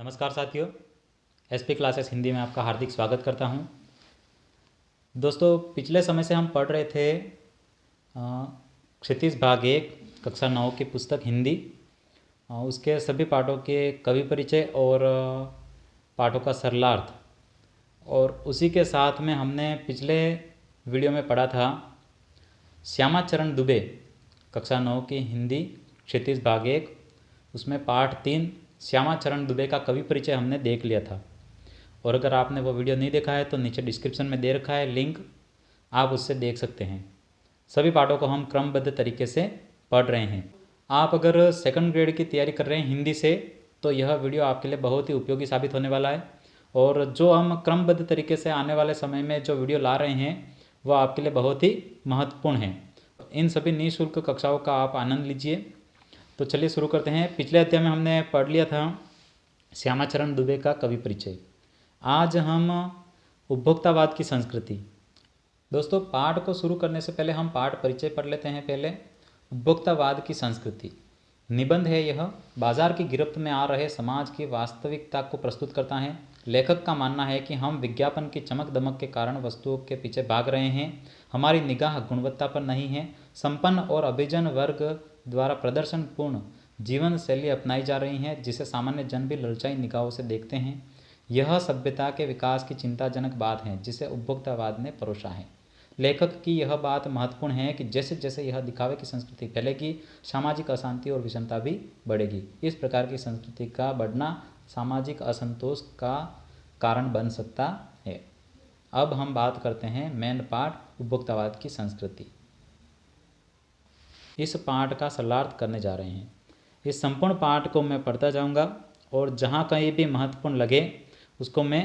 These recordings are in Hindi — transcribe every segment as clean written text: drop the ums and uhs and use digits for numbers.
नमस्कार साथियों, एसपी क्लासेस हिंदी में आपका हार्दिक स्वागत करता हूं। दोस्तों, पिछले समय से हम पढ़ रहे थे क्षितिज भाग 1 कक्षा 9 की पुस्तक हिंदी, उसके सभी पाठों के कवि परिचय और पाठों का सरलार्थ। और उसी के साथ में हमने पिछले वीडियो में पढ़ा था श्यामाचरण दुबे कक्षा 9 की हिंदी क्षितिज भाग 1, उसमें पाठ 3 श्यामाचरण दुबे का कवि परिचय हमने देख लिया था। और अगर आपने वो वीडियो नहीं देखा है तो नीचे डिस्क्रिप्शन में दे रखा है लिंक, आप उससे देख सकते हैं। सभी पाठों को हम क्रमबद्ध तरीके से पढ़ रहे हैं। आप अगर सेकंड ग्रेड की तैयारी कर रहे हैं हिंदी से तो यह वीडियो आपके लिए बहुत ही उपयोगी साबित होने वाला है। और जो हम क्रमबद्ध तरीके से आने वाले समय में जो वीडियो ला रहे हैं वो आपके लिए बहुत ही महत्वपूर्ण है। इन सभी निःशुल्क कक्षाओं का आप आनंद लीजिए। तो चलिए शुरू करते हैं। पिछले अध्याय में हमने पढ़ लिया था श्यामाचरण दुबे का कवि परिचय। आज हम उपभोक्तावाद की संस्कृति। दोस्तों, पाठ को शुरू करने से पहले हम पाठ परिचय पढ़ लेते हैं। पहले उपभोक्तावाद की संस्कृति निबंध है। यह बाजार की गिरफ्त में आ रहे समाज की वास्तविकता को प्रस्तुत करता है। लेखक का मानना है कि हम विज्ञापन की चमक दमक के कारण वस्तुओं के पीछे भाग रहे हैं। हमारी निगाह गुणवत्ता पर नहीं है। संपन्न और अभिजन वर्ग द्वारा प्रदर्शनपूर्ण जीवन शैली अपनाई जा रही है जिसे सामान्य जन भी ललचाई निगाहों से देखते हैं। यह सभ्यता के विकास की चिंताजनक बात है जिसे उपभोक्तावाद ने परोसा है। लेखक की यह बात महत्वपूर्ण है कि जैसे जैसे यह दिखावे की संस्कृति फैलेगी, सामाजिक अशांति और विषमता भी बढ़ेगी। इस प्रकार की संस्कृति का बढ़ना सामाजिक असंतोष का कारण बन सकता है। अब हम बात करते हैं मेन पाठ उपभोक्तावाद की संस्कृति। इस पाठ का सरलार्थ करने जा रहे हैं। इस संपूर्ण पाठ को मैं पढ़ता जाऊंगा और जहाँ कहीं भी महत्वपूर्ण लगे उसको मैं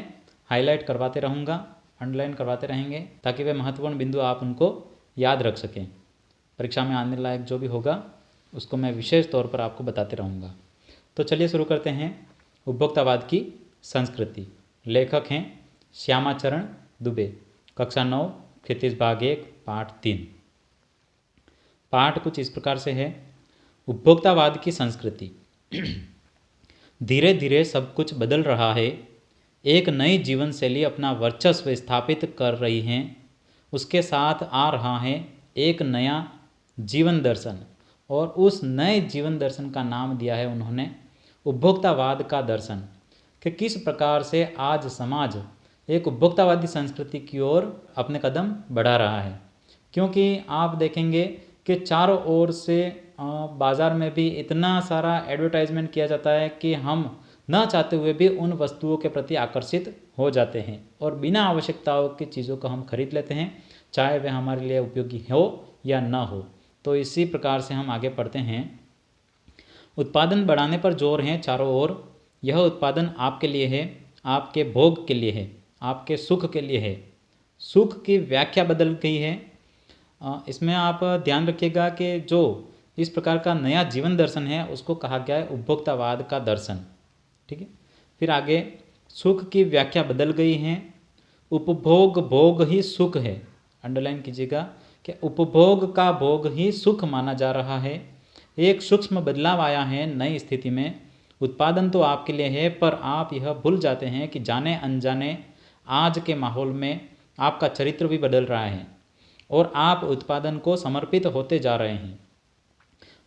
हाईलाइट करवाते रहूँगा, अंडरलाइन करवाते रहेंगे ताकि वे महत्वपूर्ण बिंदु आप उनको याद रख सकें। परीक्षा में आने लायक जो भी होगा उसको मैं विशेष तौर पर आपको बताते रहूँगा। तो चलिए शुरू करते हैं। उपभोक्तावाद की संस्कृति। लेखक हैं श्यामाचरण दुबे, कक्षा 9 क्षितिज भाग 1 पाठ 3। पाठ कुछ इस प्रकार से है। उपभोक्तावाद की संस्कृति। धीरे धीरे सब कुछ बदल रहा है। एक नई जीवन शैली अपना वर्चस्व स्थापित कर रही है। उसके साथ आ रहा है एक नया जीवन दर्शन, और उस नए जीवन दर्शन का नाम दिया है उन्होंने उपभोक्तावाद का दर्शन। कि किस प्रकार से आज समाज एक उपभोक्तावादी संस्कृति की ओर अपने कदम बढ़ा रहा है। क्योंकि आप देखेंगे कि चारों ओर से बाज़ार में भी इतना सारा एडवर्टाइजमेंट किया जाता है कि हम न चाहते हुए भी उन वस्तुओं के प्रति आकर्षित हो जाते हैं और बिना आवश्यकताओं की चीज़ों को हम खरीद लेते हैं, चाहे वे हमारे लिए उपयोगी हो या ना हो। तो इसी प्रकार से हम आगे पढ़ते हैं। उत्पादन बढ़ाने पर जोर है चारों ओर। यह उत्पादन आपके लिए है, आपके भोग के लिए है, आपके सुख के लिए है। सुख की व्याख्या बदल गई है। इसमें आप ध्यान रखिएगा कि जो इस प्रकार का नया जीवन दर्शन है उसको कहा गया है उपभोक्तावाद का दर्शन। ठीक है। फिर आगे सुख की व्याख्या बदल गई है। उपभोग भोग ही सुख है। अंडरलाइन कीजिएगा कि उपभोग का भोग ही सुख माना जा रहा है। एक सूक्ष्म बदलाव आया है नई स्थिति में। उत्पादन तो आपके लिए है, पर आप यह भूल जाते हैं कि जाने अनजाने आज के माहौल में आपका चरित्र भी बदल रहा है और आप उत्पादन को समर्पित होते जा रहे हैं।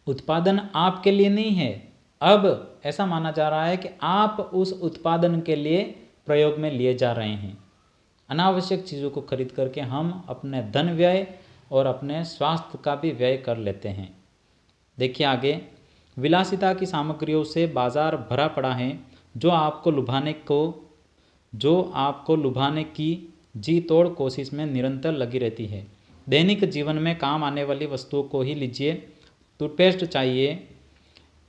उत्पादन आपके लिए नहीं है, अब ऐसा माना जा रहा है कि आप उस उत्पादन के लिए प्रयोग में लिए जा रहे हैं। अनावश्यक चीज़ों को खरीद करके हम अपने धन व्यय और अपने स्वास्थ्य का भी व्यय कर लेते हैं। देखिए आगे, विलासिता की सामग्रियों से बाजार भरा पड़ा है जो आपको लुभाने की जी तोड़ कोशिश में निरंतर लगी रहती है। दैनिक जीवन में काम आने वाली वस्तुओं को ही लीजिए। टूथपेस्ट चाहिए,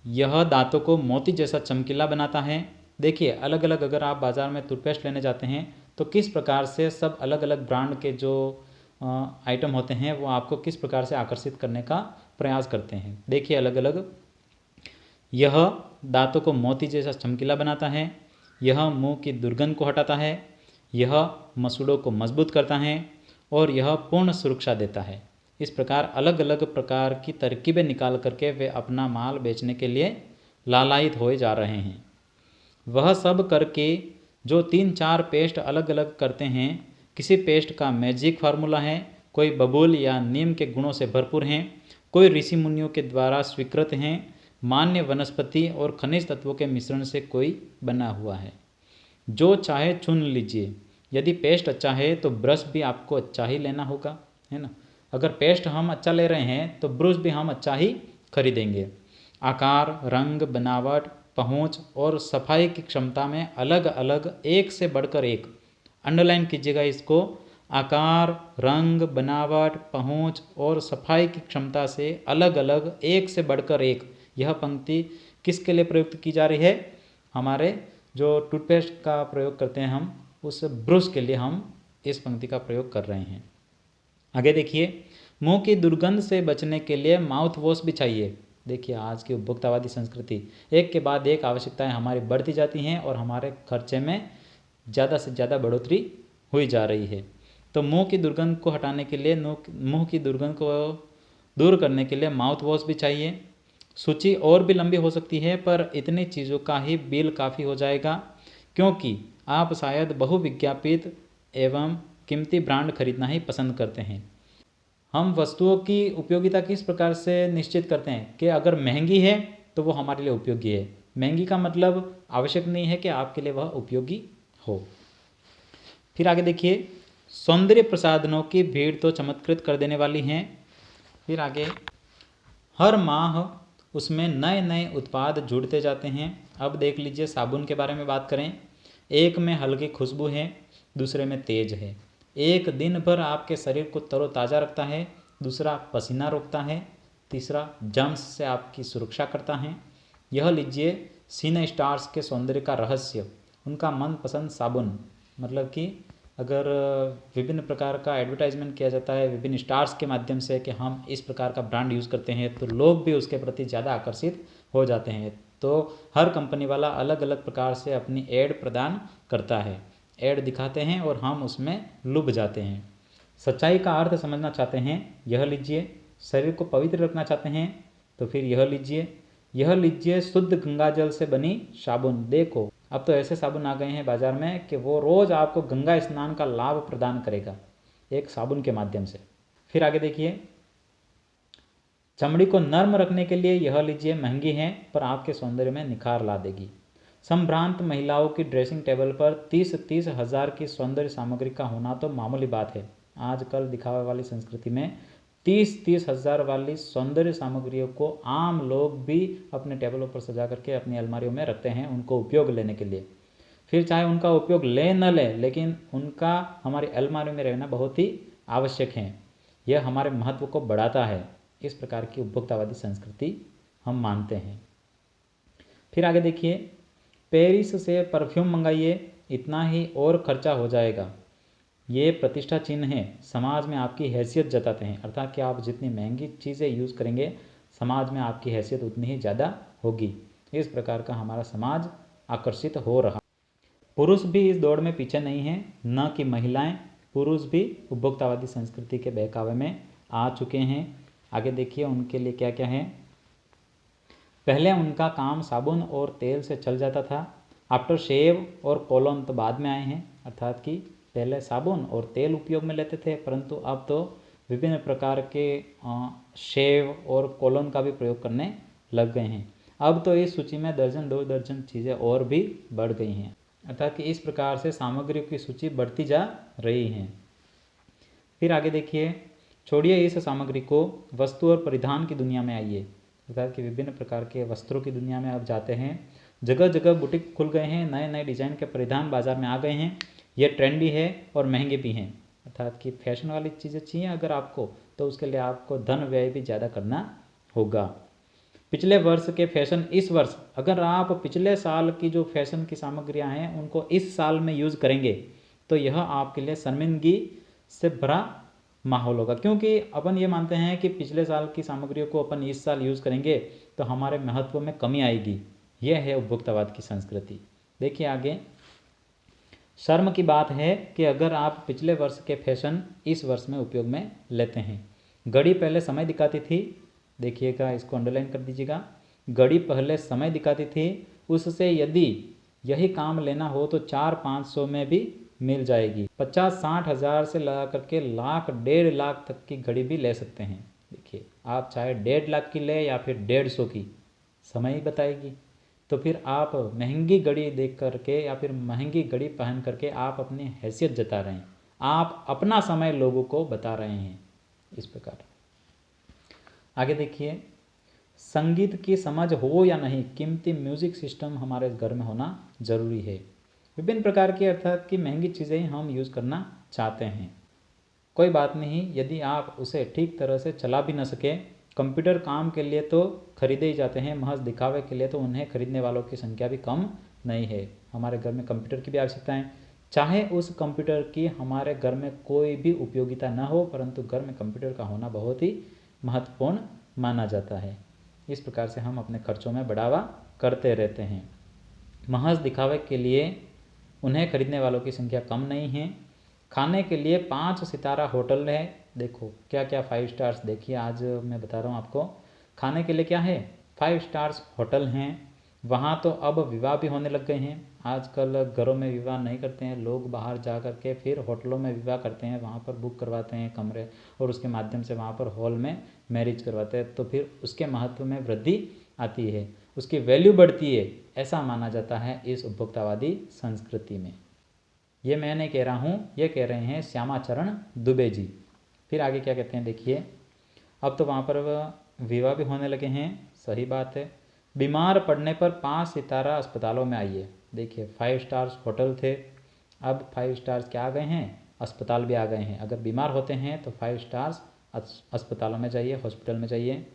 यह दांतों को मोती जैसा चमकीला बनाता है। देखिए अलग अलग अगर आप बाज़ार में टूथपेस्ट लेने जाते हैं तो किस प्रकार से सब अलग अलग ब्रांड के जो आइटम होते हैं वो आपको किस प्रकार से आकर्षित करने का प्रयास करते हैं। देखिए अलग अलग, यह दांतों को मोती जैसा चमकीला बनाता है, यह मुंह की दुर्गंध को हटाता है, यह मसूड़ों को मजबूत करता है और यह पूर्ण सुरक्षा देता है। इस प्रकार अलग अलग प्रकार की तरकीबें निकाल करके वे अपना माल बेचने के लिए लालायित होए जा रहे हैं। वह सब करके जो 3-4 पेस्ट अलग अलग करते हैं, किसी पेस्ट का मैजिक फार्मूला है, कोई बबूल या नीम के गुणों से भरपूर हैं, कोई ऋषि मुनियों के द्वारा स्वीकृत हैं, मान्य वनस्पति और खनिज तत्वों के मिश्रण से कोई बना हुआ है। जो चाहे चुन लीजिए। यदि पेस्ट अच्छा है तो ब्रश भी आपको अच्छा ही लेना होगा, है ना। अगर पेस्ट हम अच्छा ले रहे हैं तो ब्रश भी हम अच्छा ही खरीदेंगे। आकार, रंग, बनावट, पहुंच और सफाई की क्षमता में अलग अलग एक से बढ़कर एक, अंडरलाइन कीजिएगा इसको, आकार, रंग, बनावट, पहुंच और सफाई की क्षमता से अलग अलग एक से बढ़कर एक, यह पंक्ति किसके लिए प्रयुक्त की जा रही है? हमारे जो टूथपेस्ट का प्रयोग करते हैं हम, उस ब्रश के लिए हम इस पंक्ति का प्रयोग कर रहे हैं। आगे देखिए, मुंह की दुर्गंध से बचने के लिए माउथ वॉश भी चाहिए। देखिए, आज की उपभोक्तावादी संस्कृति, एक के बाद एक आवश्यकताएं हमारी बढ़ती जाती हैं और हमारे खर्चे में ज़्यादा से ज़्यादा बढ़ोतरी हुई जा रही है। तो मुंह की दुर्गंध को हटाने के लिए, मुंह की दुर्गंध को दूर करने के लिए माउथ वॉश भी चाहिए। सूची और भी लंबी हो सकती है, पर इतनी चीज़ों का ही बिल काफ़ी हो जाएगा, क्योंकि आप शायद बहुविज्ञापित एवं कीमती ब्रांड खरीदना ही पसंद करते हैं। हम वस्तुओं की उपयोगिता किस प्रकार से निश्चित करते हैं कि अगर महंगी है तो वो हमारे लिए उपयोगी है। महंगी का मतलब आवश्यक नहीं है कि आपके लिए वह उपयोगी हो। फिर आगे देखिए, सौंदर्य प्रसाधनों की भीड़ तो चमत्कृत कर देने वाली हैं। फिर आगे, हर माह उसमें नए नए उत्पाद जुड़ते जाते हैं। अब देख लीजिए, साबुन के बारे में बात करें, एक में हल्की खुशबू है, दूसरे में तेज है। एक दिन भर आपके शरीर को तरोताज़ा रखता है, दूसरा पसीना रोकता है, तीसरा जर्म्स से आपकी सुरक्षा करता है। यह लीजिए सिने स्टार्स के सौंदर्य का रहस्य, उनका मनपसंद साबुन। मतलब कि अगर विभिन्न प्रकार का एडवर्टाइजमेंट किया जाता है विभिन्न स्टार्स के माध्यम से कि हम इस प्रकार का ब्रांड यूज़ करते हैं, तो लोग भी उसके प्रति ज़्यादा आकर्षित हो जाते हैं। तो हर कंपनी वाला अलग अलग प्रकार से अपनी एड प्रदान करता है, एड दिखाते हैं और हम उसमें लुभ जाते हैं। सच्चाई का अर्थ समझना चाहते हैं, यह लीजिए। शरीर को पवित्र रखना चाहते हैं, तो फिर यह लीजिए शुद्ध गंगा जल से बनी साबुन। देखो, अब तो ऐसे साबुन आ गए हैं बाजार में कि वो रोज़ आपको गंगा स्नान का लाभ प्रदान करेगा एक साबुन के माध्यम से। फिर आगे देखिए, चमड़ी को नर्म रखने के लिए यह लीजिए, महंगी है पर आपके सौंदर्य में निखार ला देगी। संभ्रांत महिलाओं की ड्रेसिंग टेबल पर 30-30 हज़ार की सौंदर्य सामग्री का होना तो मामूली बात है। आजकल दिखावे वाली संस्कृति में 30-30 हज़ार वाली सौंदर्य सामग्रियों को आम लोग भी अपने टेबलों पर सजा करके अपनी अलमारियों में रखते हैं उनको उपयोग लेने के लिए। फिर चाहे उनका उपयोग ले न ले, लेकिन उनका हमारी अलमारी में रहना बहुत ही आवश्यक है। यह हमारे महत्व को बढ़ाता है। इस प्रकार की उपभोक्तावादी संस्कृति हम मानते हैं। फिर आगे देखिए, पेरिस से परफ्यूम मंगाइए, इतना ही और खर्चा हो जाएगा। ये प्रतिष्ठा चिन्ह है, समाज में आपकी हैसियत जताते हैं। अर्थात कि आप जितनी महंगी चीज़ें यूज़ करेंगे, समाज में आपकी हैसियत उतनी ही ज़्यादा होगी। इस प्रकार का हमारा समाज आकर्षित हो रहा। पुरुष भी इस दौड़ में पीछे नहीं है, न कि महिलाएं। पुरुष भी उपभोक्तावादी संस्कृति के बहकावे में आ चुके हैं। आगे देखिए उनके लिए क्या क्या है। पहले उनका काम साबुन और तेल से चल जाता था। आफ्टर शेव और कोलोन तो बाद में आए हैं। अर्थात कि पहले साबुन और तेल उपयोग में लेते थे, परंतु अब तो विभिन्न प्रकार के शेव और कोलोन का भी प्रयोग करने लग गए हैं। अब तो इस सूची में दर्जन 2 दर्जन चीज़ें और भी बढ़ गई हैं। अर्थात कि इस प्रकार से सामग्रियों की सूची बढ़ती जा रही है। फिर आगे देखिए, छोड़िए इस सामग्री को, वस्तु और परिधान की दुनिया में आइए। अर्थात कि विभिन्न प्रकार के वस्त्रों की दुनिया में अब जाते हैं। जगह जगह बुटीक खुल गए हैं, नए नए डिज़ाइन के परिधान बाजार में आ गए हैं। ये ट्रेंडी है और महंगे भी हैं। अर्थात कि फैशन वाली चीज़ें चाहिए अगर आपको, तो उसके लिए आपको धन व्यय भी ज़्यादा करना होगा। पिछले वर्ष के फैशन इस वर्ष, अगर आप पिछले साल की जो फैशन की सामग्रियां हैं उनको इस साल में यूज़ करेंगे, तो यह आपके लिए शर्मिंदगी से भरा माहौल होगा। क्योंकि अपन ये मानते हैं कि पिछले साल की सामग्रियों को अपन इस साल यूज़ करेंगे तो हमारे महत्व में कमी आएगी। यह है उपभोक्तावाद की संस्कृति। देखिए आगे, शर्म की बात है कि अगर आप पिछले वर्ष के फैशन इस वर्ष में उपयोग में लेते हैं। घड़ी पहले समय दिखाती थी, देखिएगा इसको अंडरलाइन कर दीजिएगा। घड़ी पहले समय दिखाती थी, उससे यदि यही काम लेना हो तो 400-500 में भी मिल जाएगी। 50-60 हज़ार से लगा करके लाख 1.5 लाख तक की घड़ी भी ले सकते हैं। देखिए आप चाहे 1.5 लाख की ले या फिर 150 की, समय ही बताएगी। तो फिर आप महंगी घड़ी देख करके या फिर महंगी घड़ी पहन करके आप अपनी हैसियत जता रहे हैं, आप अपना समय लोगों को बता रहे हैं। इस प्रकार आगे देखिए, संगीत की समझ हो या नहीं, कीमती म्यूजिक सिस्टम हमारे घर में होना जरूरी है। विभिन्न प्रकार की अर्थात कि महंगी चीज़ें हम यूज़ करना चाहते हैं, कोई बात नहीं, यदि आप उसे ठीक तरह से चला भी न सके। कंप्यूटर काम के लिए तो खरीदे ही जाते हैं, महज दिखावे के लिए तो उन्हें खरीदने वालों की संख्या भी कम नहीं है। हमारे घर में कंप्यूटर की भी आवश्यकता है, चाहे उस कंप्यूटर की हमारे घर में कोई भी उपयोगिता न हो, परंतु घर में कंप्यूटर का होना बहुत ही महत्वपूर्ण माना जाता है। इस प्रकार से हम अपने खर्चों में बढ़ावा करते रहते हैं। महज दिखावे के लिए उन्हें खरीदने वालों की संख्या कम नहीं है। खाने के लिए 5 सितारा होटल है, देखो क्या क्या 5 स्टार्स, देखिए आज मैं बता रहा हूँ आपको। खाने के लिए क्या है, 5 स्टार्स होटल हैं। वहाँ तो अब विवाह भी होने लग गए हैं। आजकल घरों में विवाह नहीं करते हैं लोग, बाहर जा कर के फिर होटलों में विवाह करते हैं, वहाँ पर बुक करवाते हैं कमरे और उसके माध्यम से वहाँ पर हॉल में मैरिज करवाते हैं। तो फिर उसके महत्व में वृद्धि आती है, उसकी वैल्यू बढ़ती है, ऐसा माना जाता है इस उपभोक्तावादी संस्कृति में। ये मैं नहीं कह रहा हूँ, ये कह रहे हैं श्यामाचरण दुबे जी। फिर आगे क्या कहते हैं देखिए, अब तो वहाँ पर विवाह भी होने लगे हैं, सही बात है। बीमार पड़ने पर 5 सितारा अस्पतालों में आइए, देखिए 5 स्टार्स होटल थे, अब 5 स्टार्स क्या आ गए हैं, अस्पताल भी आ गए हैं। अगर बीमार होते हैं तो 5 स्टार्स अस्पतालों में जाइए, हॉस्पिटल में जाइए।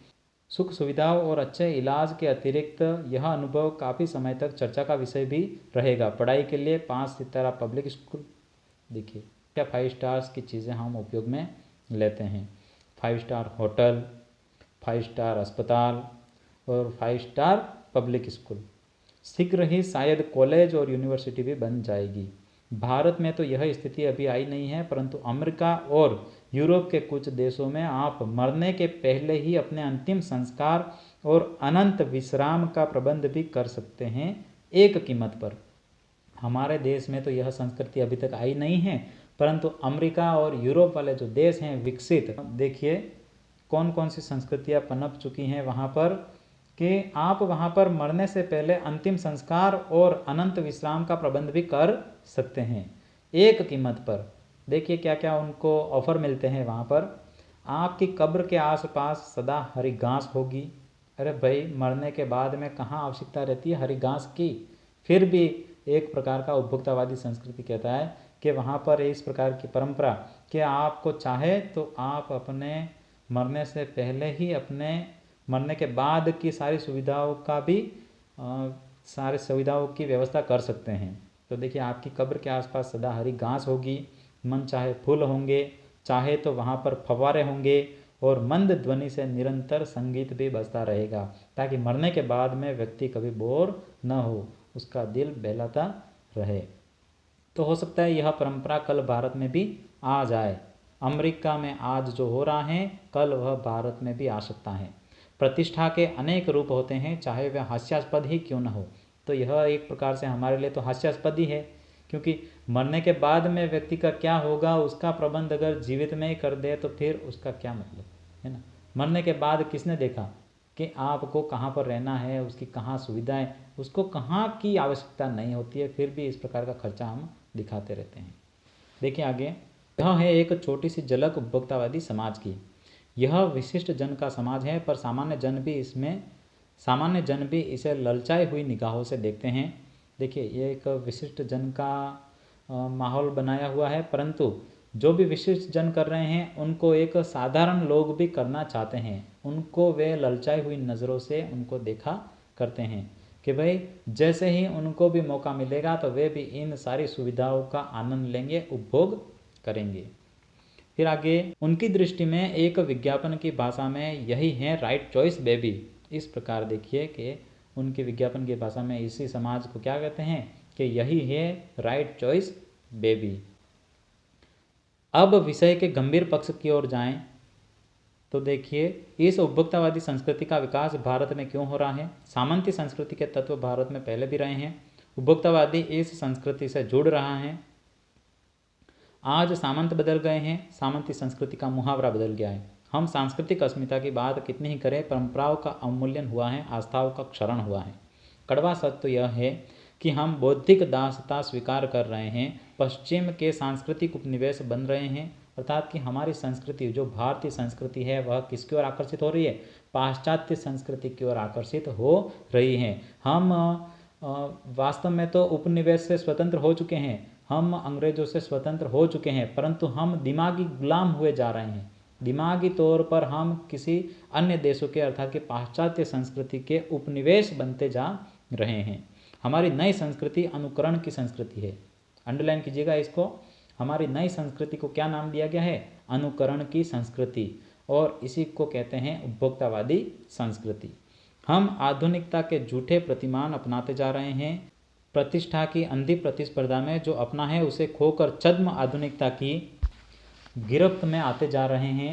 सुख सुविधाओं और अच्छे इलाज के अतिरिक्त यह अनुभव काफ़ी समय तक चर्चा का विषय भी रहेगा। पढ़ाई के लिए 5 सितारा पब्लिक स्कूल, देखिए क्या 5 स्टार्स की चीज़ें हम उपयोग में लेते हैं। 5 स्टार होटल, 5 स्टार अस्पताल और 5 स्टार पब्लिक स्कूल। शीघ्र ही शायद कॉलेज और यूनिवर्सिटी भी बन जाएगी। भारत में तो यह स्थिति अभी आई नहीं है, परंतु अमेरिका और यूरोप के कुछ देशों में आप मरने के पहले ही अपने अंतिम संस्कार और अनंत विश्राम का प्रबंध भी कर सकते हैं एक कीमत पर। हमारे देश में तो यह संस्कृति अभी तक आई नहीं है, परंतु अमेरिका और यूरोप वाले जो देश हैं विकसित, देखिए कौन कौन सी संस्कृतियाँ पनप चुकी हैं वहाँ पर, कि आप वहाँ पर मरने से पहले अंतिम संस्कार और अनंत विश्राम का प्रबंध भी कर सकते हैं एक कीमत पर। देखिए क्या क्या उनको ऑफर मिलते हैं वहाँ पर। आपकी कब्र के आसपास सदा हरी घास होगी। अरे भाई, मरने के बाद में कहाँ आवश्यकता रहती है हरी घास की। फिर भी एक प्रकार का उपभोक्तावादी संस्कृति कहता है कि वहाँ पर इस प्रकार की परंपरा कि आपको चाहे तो आप अपने मरने से पहले ही अपने मरने के बाद की सारी सुविधाओं का भी सारी सुविधाओं की व्यवस्था कर सकते हैं। तो देखिए आपकी कब्र के आसपास सदा हरी घास होगी, मन चाहे फूल होंगे, चाहे तो वहाँ पर फव्वारे होंगे और मंद ध्वनि से निरंतर संगीत भी बजता रहेगा, ताकि मरने के बाद में व्यक्ति कभी बोर न हो, उसका दिल बहलाता रहे। तो हो सकता है यह परंपरा कल भारत में भी आ जाए। अमेरिका में आज जो हो रहा है कल वह भारत में भी आ सकता है। प्रतिष्ठा के अनेक रूप होते हैं, चाहे वह हास्यास्पद ही क्यों न हो। तो यह एक प्रकार से हमारे लिए तो हास्यास्पद ही है, क्योंकि मरने के बाद में व्यक्ति का क्या होगा उसका प्रबंध अगर जीवित में ही कर दे तो फिर उसका क्या मतलब है ना। मरने के बाद किसने देखा कि आपको कहाँ पर रहना है, उसकी कहाँ सुविधाएं, उसको कहाँ की आवश्यकता नहीं होती है, फिर भी इस प्रकार का खर्चा हम दिखाते रहते हैं। देखिए आगे, यह है एक छोटी सी झलक उपभोक्तावादी समाज की। यह विशिष्ट जन का समाज है, पर सामान्य जन भी इसे ललचाई हुई निगाहों से देखते हैं। देखिए ये एक विशिष्ट जन का माहौल बनाया हुआ है, परंतु जो भी विशिष्ट जन कर रहे हैं उनको एक साधारण लोग भी करना चाहते हैं। उनको वे ललचाई हुई नज़रों से उनको देखा करते हैं कि भाई जैसे ही उनको भी मौका मिलेगा तो वे भी इन सारी सुविधाओं का आनंद लेंगे, उपभोग करेंगे। फिर आगे, उनकी दृष्टि में एक विज्ञापन की भाषा में यही है राइट चॉइस बेबी। इस प्रकार देखिए कि उनकी विज्ञापन की भाषा में इसी समाज को क्या कहते हैं कि यही है राइट चॉइस बेबी। अब विषय के गंभीर पक्ष की ओर जाएं तो देखिए इस उपभोक्तावादी संस्कृति का विकास भारत में क्यों हो रहा है। सामंती संस्कृति के तत्व भारत में पहले भी रहे हैं उपभोक्तावादी इस संस्कृति से जुड़ रहा है। आज सामंत बदल गए हैं, सामंती संस्कृति का मुहावरा बदल गया है। हम सांस्कृतिक अस्मिता की बात कितनी ही करें, परंपराओं का अवमूल्यन हुआ है, आस्थाओं का क्षरण हुआ है। कड़वा सत्य तो यह है कि हम बौद्धिक दासता स्वीकार कर रहे हैं, पश्चिम के सांस्कृतिक उपनिवेश बन रहे हैं, अर्थात कि हमारी संस्कृति जो भारतीय संस्कृति है वह किसकी ओर आकर्षित हो रही है, पाश्चात्य संस्कृति की ओर आकर्षित हो रही है। हम वास्तव में तो उपनिवेश से स्वतंत्र हो चुके हैं, हम अंग्रेजों से स्वतंत्र हो चुके हैं, परंतु हम दिमागी गुलाम हुए जा रहे हैं। दिमागी तौर पर हम किसी अन्य देशों के अर्थात कि पाश्चात्य संस्कृति के उपनिवेश बनते जा रहे हैं। हमारी नई संस्कृति अनुकरण की संस्कृति है, अंडरलाइन कीजिएगा इसको। हमारी नई संस्कृति को क्या नाम दिया गया है, अनुकरण की संस्कृति, और इसी को कहते हैं उपभोक्तावादी संस्कृति। हम आधुनिकता के झूठे प्रतिमान अपनाते जा रहे हैं, प्रतिष्ठा की अंधी प्रतिस्पर्धा में जो अपना है उसे खोकर छद्म आधुनिकता की गिरफ्त में आते जा रहे हैं।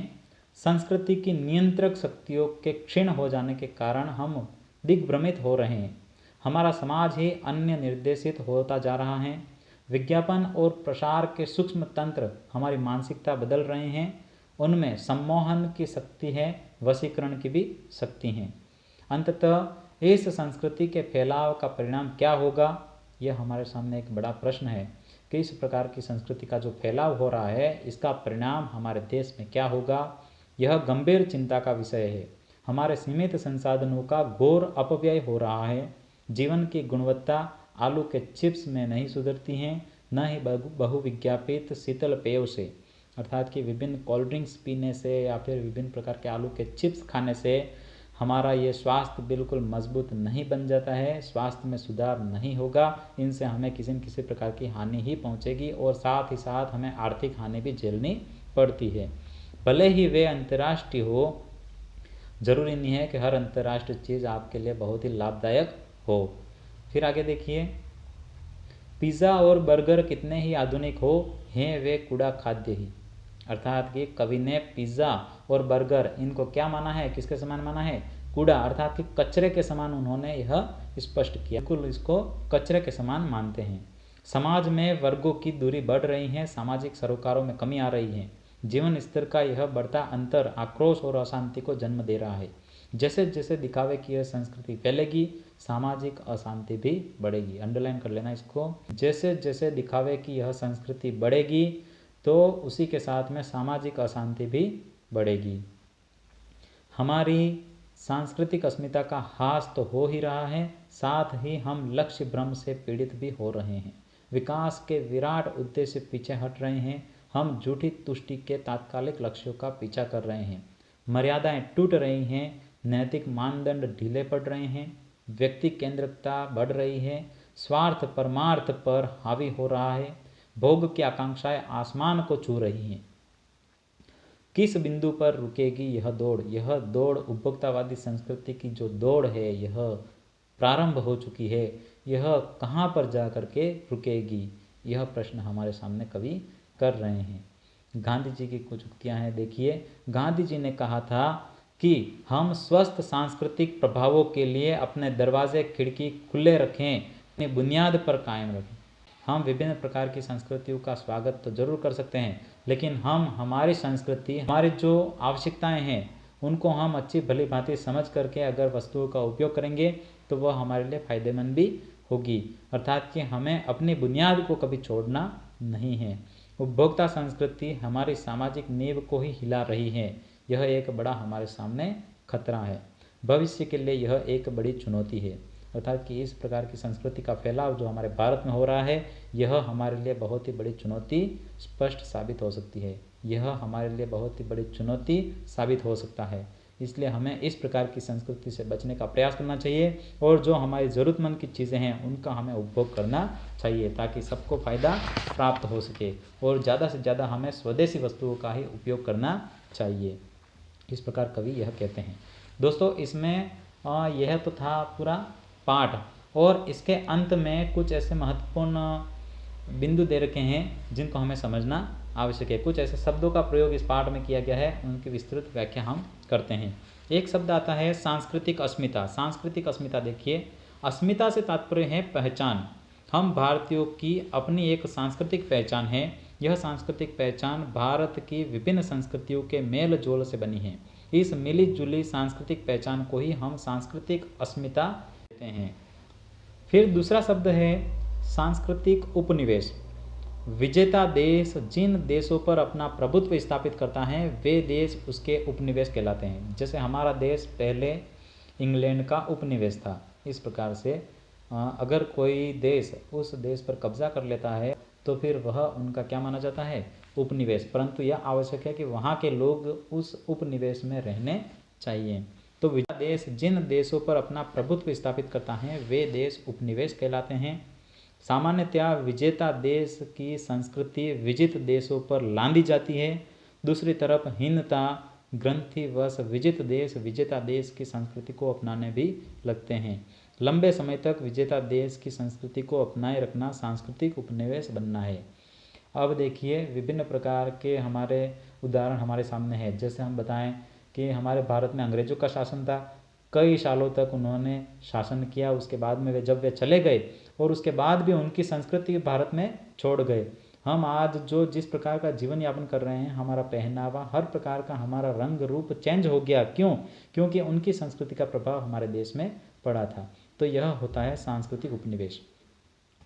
संस्कृति की नियंत्रक शक्तियों के क्षीण हो जाने के कारण हम दिग्भ्रमित हो रहे हैं। हमारा समाज ही अन्य निर्देशित होता जा रहा है। विज्ञापन और प्रसार के सूक्ष्म तंत्र हमारी मानसिकता बदल रहे हैं। उनमें सम्मोहन की शक्ति है, वशीकरण की भी शक्ति है। अंततः इस संस्कृति के फैलाव का परिणाम क्या होगा, यह हमारे सामने एक बड़ा प्रश्न है कि इस प्रकार की संस्कृति का जो फैलाव हो रहा है इसका परिणाम हमारे देश में क्या होगा। यह गंभीर चिंता का विषय है। हमारे सीमित संसाधनों का घोर अपव्यय हो रहा है। जीवन की गुणवत्ता आलू के चिप्स में नहीं सुधरती हैं, न ही बहुविज्ञापित शीतल पेयों से, अर्थात कि विभिन्न कोल्ड ड्रिंक्स पीने से या फिर विभिन्न प्रकार के आलू के चिप्स खाने से हमारा ये स्वास्थ्य बिल्कुल मजबूत नहीं बन जाता है, स्वास्थ्य में सुधार नहीं होगा। इनसे हमें किसी न किसी प्रकार की हानि ही पहुंचेगी और साथ ही साथ हमें आर्थिक हानि भी झेलनी पड़ती है। भले ही वे अंतर्राष्ट्रीय हो, जरूरी नहीं है कि हर अंतर्राष्ट्रीय चीज़ आपके लिए बहुत ही लाभदायक हो। फिर आगे देखिए, पिज़्ज़ा और बर्गर कितने ही आधुनिक हो हैं वे कूड़ा खाद्य ही, अर्थात कि कवि ने पिज़्ज़ा और बर्गर इनको क्या माना है, किसके समान माना है, कूड़ा, अर्थात कि कचरे के समान उन्होंने यह स्पष्ट किया, बिल्कुल इसको कचरे के समान मानते हैं। समाज में वर्गों की दूरी बढ़ रही है, सामाजिक सरोकारों में कमी आ रही है। जीवन स्तर का यह बढ़ता अंतर आक्रोश और अशांति को जन्म दे रहा है। जैसे जैसे दिखावे की यह संस्कृति फैलेगी, सामाजिक अशांति भी बढ़ेगी। अंडरलाइन कर लेना इसको। जैसे जैसे दिखावे की यह संस्कृति बढ़ेगी तो उसी के साथ में सामाजिक अशांति भी बढ़ेगी। हमारी सांस्कृतिक अस्मिता का ह्रास तो हो ही रहा है, साथ ही हम लक्ष्य भ्रम से पीड़ित भी हो रहे हैं। विकास के विराट उद्देश्य पीछे हट रहे हैं। हम झूठी तुष्टि के तात्कालिक लक्ष्यों का पीछा कर रहे हैं। मर्यादाएं टूट रही हैं, नैतिक मानदंड ढीले पड़ रहे हैं, व्यक्ति केंद्रिकता बढ़ रही है, स्वार्थ परमार्थ पर हावी हो रहा है, भोग की आकांक्षाएं आसमान को छू रही हैं। किस बिंदु पर रुकेगी यह दौड़? यह दौड़ उपभोक्तावादी संस्कृति की जो दौड़ है यह प्रारंभ हो चुकी है। यह कहाँ पर जा कर के रुकेगी, यह प्रश्न हमारे सामने कवि कर रहे हैं। गांधी जी की कुछ उक्तियाँ हैं, देखिए। गांधी जी ने कहा था कि हम स्वस्थ सांस्कृतिक प्रभावों के लिए अपने दरवाजे खिड़की खुले रखें, अपनी बुनियाद पर कायम रखें। हम विभिन्न प्रकार की संस्कृतियों का स्वागत तो जरूर कर सकते हैं, लेकिन हम हमारी संस्कृति, हमारी जो आवश्यकताएं हैं उनको हम अच्छी भली भांति समझ करके अगर वस्तुओं का उपयोग करेंगे तो वह हमारे लिए फ़ायदेमंद भी होगी। अर्थात कि हमें अपनी बुनियाद को कभी छोड़ना नहीं है। उपभोक्ता संस्कृति हमारी सामाजिक नींव को ही हिला रही है। यह एक बड़ा हमारे सामने खतरा है। भविष्य के लिए यह एक बड़ी चुनौती है। अर्थात कि इस प्रकार की संस्कृति का फैलाव जो हमारे भारत में हो रहा है यह हमारे लिए बहुत ही बड़ी चुनौती स्पष्ट साबित हो सकती है। यह हमारे लिए बहुत ही बड़ी चुनौती साबित हो सकता है। इसलिए हमें इस प्रकार की संस्कृति से बचने का प्रयास करना चाहिए और जो हमारी ज़रूरतमंद की चीज़ें हैं उनका हमें उपभोग करना चाहिए ताकि सबको फ़ायदा प्राप्त हो सके, और ज़्यादा से ज़्यादा हमें स्वदेशी वस्तुओं का ही उपयोग करना चाहिए। इस प्रकार कवि यह कहते हैं। दोस्तों, इसमें यह तो था पूरा पाठ, और इसके अंत में कुछ ऐसे महत्वपूर्ण बिंदु दे रखे हैं जिनको हमें समझना आवश्यक है। कुछ ऐसे शब्दों का प्रयोग इस पाठ में किया गया है, उनकी विस्तृत व्याख्या हम करते हैं। एक शब्द आता है सांस्कृतिक अस्मिता। सांस्कृतिक अस्मिता देखिए, अस्मिता से तात्पर्य है पहचान। हम भारतीयों की अपनी एक सांस्कृतिक पहचान है। यह सांस्कृतिक पहचान भारत की विभिन्न संस्कृतियों के मेल जोल से बनी है। इस मिली जुली सांस्कृतिक पहचान को ही हम सांस्कृतिक अस्मिता कहते हैं। फिर दूसरा शब्द है सांस्कृतिक उपनिवेश। विजेता देश जिन देशों पर अपना प्रभुत्व स्थापित करता है वे देश उसके उपनिवेश कहलाते हैं। जैसे हमारा देश पहले इंग्लैंड का उपनिवेश था। इस प्रकार से अगर कोई देश उस देश पर कब्जा कर लेता है तो फिर वह उनका क्या माना जाता है, उपनिवेश। परंतु यह आवश्यक है कि वहाँ के लोग उस उपनिवेश में रहने चाहिए। तो विजेता देश जिन देशों पर अपना प्रभुत्व स्थापित करता है वे देश उपनिवेश कहलाते हैं। सामान्यतया विजेता देश की संस्कृति विजित देशों पर लादी जाती है। दूसरी तरफ हीनता ग्रंथिवश विजित देश विजेता देश की संस्कृति को अपनाने भी लगते हैं। लंबे समय तक विजेता देश की संस्कृति को अपनाए रखना सांस्कृतिक उपनिवेश बनना है। अब देखिए विभिन्न प्रकार के हमारे उदाहरण हमारे सामने हैं। जैसे हम बताएं कि हमारे भारत में अंग्रेजों का शासन था, कई सालों तक उन्होंने शासन किया। उसके बाद में जब वे चले गए और उसके बाद भी उनकी संस्कृति भारत में छोड़ गए। हम आज जो जिस प्रकार का जीवन यापन कर रहे हैं, हमारा पहनावा हर प्रकार का हमारा रंग रूप चेंज हो गया। क्यों? क्योंकि उनकी संस्कृति का प्रभाव हमारे देश में पड़ा था। तो यह होता है सांस्कृतिक उपनिवेश।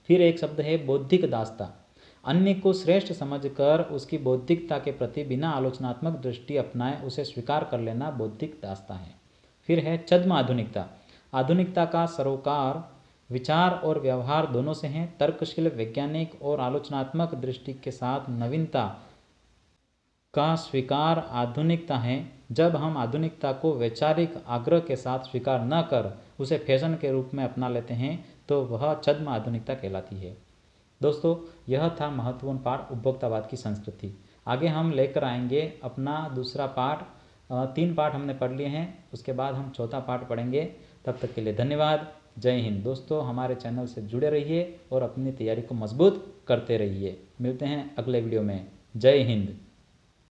फिर एक शब्द है बौद्धिक दासता। अन्य को श्रेष्ठ समझकर उसकी बौद्धिकता के प्रति बिना आलोचनात्मक दृष्टि अपनाए उसे स्वीकार कर लेना बौद्धिक दासता है। फिर है छद्म आधुनिकता। आधुनिकता का सरोकार विचार और व्यवहार दोनों से हैं। तर्कशील वैज्ञानिक और आलोचनात्मक दृष्टि के साथ नवीनता का स्वीकार आधुनिकता है। जब हम आधुनिकता को वैचारिक आग्रह के साथ स्वीकार न कर उसे फैशन के रूप में अपना लेते हैं तो वह छद्म आधुनिकता कहलाती है। दोस्तों, यह था महत्वपूर्ण पाठ उपभोक्तावाद की संस्कृति। आगे हम लेकर आएंगे अपना दूसरा पाठ। 3 पाठ हमने पढ़ लिए हैं, उसके बाद हम चौथा पाठ पढ़ेंगे। तब तक के लिए धन्यवाद। जय हिंद। दोस्तों, हमारे चैनल से जुड़े रहिए और अपनी तैयारी को मजबूत करते रहिए। मिलते हैं अगले वीडियो में। जय हिंद।